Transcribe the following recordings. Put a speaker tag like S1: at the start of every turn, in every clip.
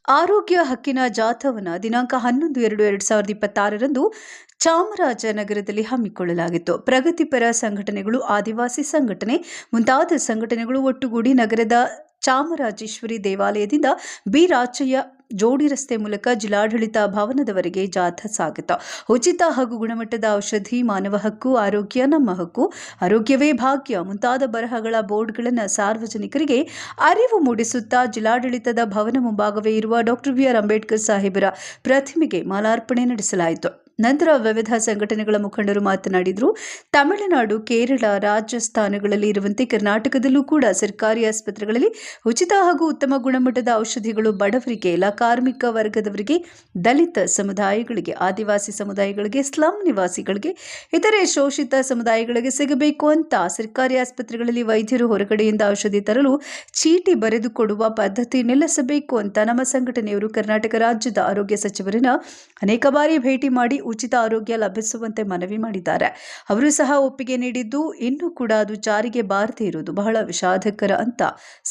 S1: ಆರೋಗ್ಯ ಹಕ್ಕಿನ ಜಾಥಾವನ್ನು ದಿನಾಂಕ 11/2/2026ರಂದು ಚಾಮರಾಜನಗರದಲ್ಲಿ ಹಮ್ಮಿಕೊಳ್ಳಲಾಗಿತ್ತು. ಪ್ರಗತಿಪರ ಸಂಘಟನೆಗಳು, ಆದಿವಾಸಿ ಸಂಘಟನೆ ಮುಂತಾದ ಸಂಘಟನೆಗಳು ಒಟ್ಟುಗೂಡಿ ನಗರದ ಚಾಮರಾಜೇಶ್ವರಿ ದೇವಾಲಯದಿಂದ ಬಿ ರಾಚಯ್ಯ ಜೋಡಿ ರಸ್ತೆ ಮೂಲಕ ಜಿಲ್ಲಾಡಳಿತ ಭವನದವರೆಗೆ ಜಾಥಾ ಸಾಗಿತು. ಉಚಿತ ಹಾಗೂ ಗುಣಮಟ್ಟದ ಔಷಧಿ, ಮಾನವ ಹಕ್ಕು, ಆರೋಗ್ಯ ನಮ್ಮ ಹಕ್ಕು, ಆರೋಗ್ಯವೇ ಭಾಗ್ಯ ಮುಂತಾದ ಬರಹಗಳ ಬೋರ್ಡ್ಗಳನ್ನು ಸಾರ್ವಜನಿಕರಿಗೆ ಅರಿವು ಮೂಡಿಸುತ್ತಾ ಜಿಲ್ಲಾಡಳಿತದ ಭವನ ಮುಂಭಾಗವೇ ಇರುವ ಡಾಕ್ಟರ್ ಬಿ.ಆರ್. ಅಂಬೇಡ್ಕರ್ ಸಾಹೇಬರ ಪ್ರತಿಮೆಗೆ ಮಾಲಾರ್ಪಣೆ ನಡೆಸಲಾಯಿತು. ನಂತರ ವಿವಿಧ ಸಂಘಟನೆಗಳ ಮುಖಂಡರು ಮಾತನಾಡಿದರು. ತಮಿಳುನಾಡು, ಕೇರಳ, ರಾಜಸ್ಥಾನಗಳಲ್ಲಿ ಇರುವಂತೆ ಕರ್ನಾಟಕದಲ್ಲೂ ಕೂಡ ಸರ್ಕಾರಿ ಆಸ್ಪತ್ರೆಗಳಲ್ಲಿ ಉಚಿತ ಹಾಗೂ ಉತ್ತಮ ಗುಣಮಟ್ಟದ ಔಷಧಿಗಳು ಬಡವರಿಗೆ, ಕಾರ್ಮಿಕ ವರ್ಗದವರಿಗೆ, ದಲಿತ ಸಮುದಾಯಗಳಿಗೆ, ಆದಿವಾಸಿ ಸಮುದಾಯಗಳಿಗೆ, ಸ್ಲಂ ನಿವಾಸಿಗಳಿಗೆ, ಇತರೆ ಶೋಷಿತ ಸಮುದಾಯಗಳಿಗೆ ಸಿಗಬೇಕು ಅಂತ ಸರ್ಕಾರಿ ಆಸ್ಪತ್ರೆಗಳಲ್ಲಿ ವೈದ್ಯರು ಹೊರಗಡೆಯಿಂದ ಔಷಧಿ ತರಲು ಚೀಟಿ ಬರೆದು ಕೊಡುವ ಪದ್ಧತಿ ನಿಲ್ಲಿಸಬೇಕು ಅಂತ ನಮ್ಮ ಸಂಘಟನೆಯವರು ಕರ್ನಾಟಕ ರಾಜ್ಯದ ಆರೋಗ್ಯ ಸಚಿವರನ್ನ ಅನೇಕ ಬಾರಿ ಭೇಟಿ ಮಾಡಿ ಉಚಿತ ಆರೋಗ್ಯ ಲಭಿಸುವಂತೆ ಮನವಿ ಮಾಡಿದ್ದಾರೆ. ಅವರು ಸಹ ಒಪ್ಪಿಗೆ ನೀಡಿದ್ದು ಇನ್ನೂ ಕೂಡ ಅದು ಜಾರಿಗೆ ಬಾರದೇ ಇರುವುದು ಬಹಳ ವಿಷಾದಕರ ಅಂತ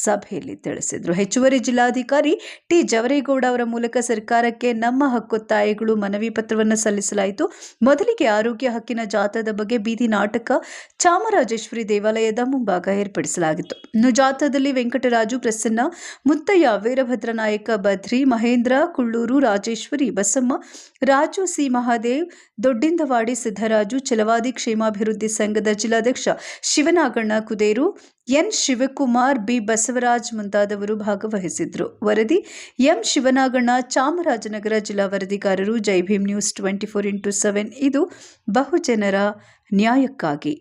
S1: ಸಭೆಯಲ್ಲಿ ತಿಳಿಸಿದರು. ಹೆಚ್ಚುವರಿ ಜಿಲ್ಲಾಧಿಕಾರಿ ಟಿ. ಜವರೇಗೌಡ ಅವರ ಮೂಲಕ ಸರ್ಕಾರಕ್ಕೆ ನಮ್ಮ ಹಕ್ಕೊತ್ತಾಯಗಳು ಮನವಿ ಪತ್ರವನ್ನು ಸಲ್ಲಿಸಲಾಯಿತು. ಮೊದಲಿಗೆ ಆರೋಗ್ಯ ಹಕ್ಕಿನ ಜಾಥಾದ ಬಗ್ಗೆ ಬೀದಿ ನಾಟಕ ಚಾಮರಾಜೇಶ್ವರಿ ದೇವಾಲಯದ ಮುಂಭಾಗ ಏರ್ಪಡಿಸಲಾಗಿತ್ತು. ಇನ್ನು ಜಾಥಾದಲ್ಲಿ ವೆಂಕಟರಾಜು, ಪ್ರಸನ್ನ, ಮುತ್ತಯ್ಯ, ವೀರಭದ್ರ ನಾಯಕ, ಬದ್ರಿ, ಮಹೇಂದ್ರ, ಕುಳ್ಳೂರು, ರಾಜೇಶ್ವರಿ, ಬಸಮ್ಮ, ರಾಜು, ಸಿ. ಮಹಾದೇವ್, ದೊಡ್ಡಿಂದವಾಡಿ, ಸಿದ್ದರಾಜು, ಛಲವಾದಿ ಕ್ಷೇಮಾಭಿವೃದ್ಧಿ ಸಂಘದ ಜಿಲ್ಲಾಧ್ಯಕ್ಷ ಶಿವನಾಗಣ್ಣ ಕುದೇರು, ಎನ್. ಶಿವಕುಮಾರ್, ಬಿ. ಬಸವರಾಜ್ ಮುಂತಾದವರು ಭಾಗವಹಿಸಿದ್ರು. ವರದಿ ಎಂ. ಶಿವನಾಗಣ್ಣ, ಚಾಮರಾಜನಗರ ಜಿಲ್ಲಾ ವರದಿಗಾರರು, ಜೈ ಭೀಮ್ ನ್ಯೂಸ್ 24x7. ಇದು ಬಹುಜನರ ನ್ಯಾಯಕ್ಕಾಗಿ.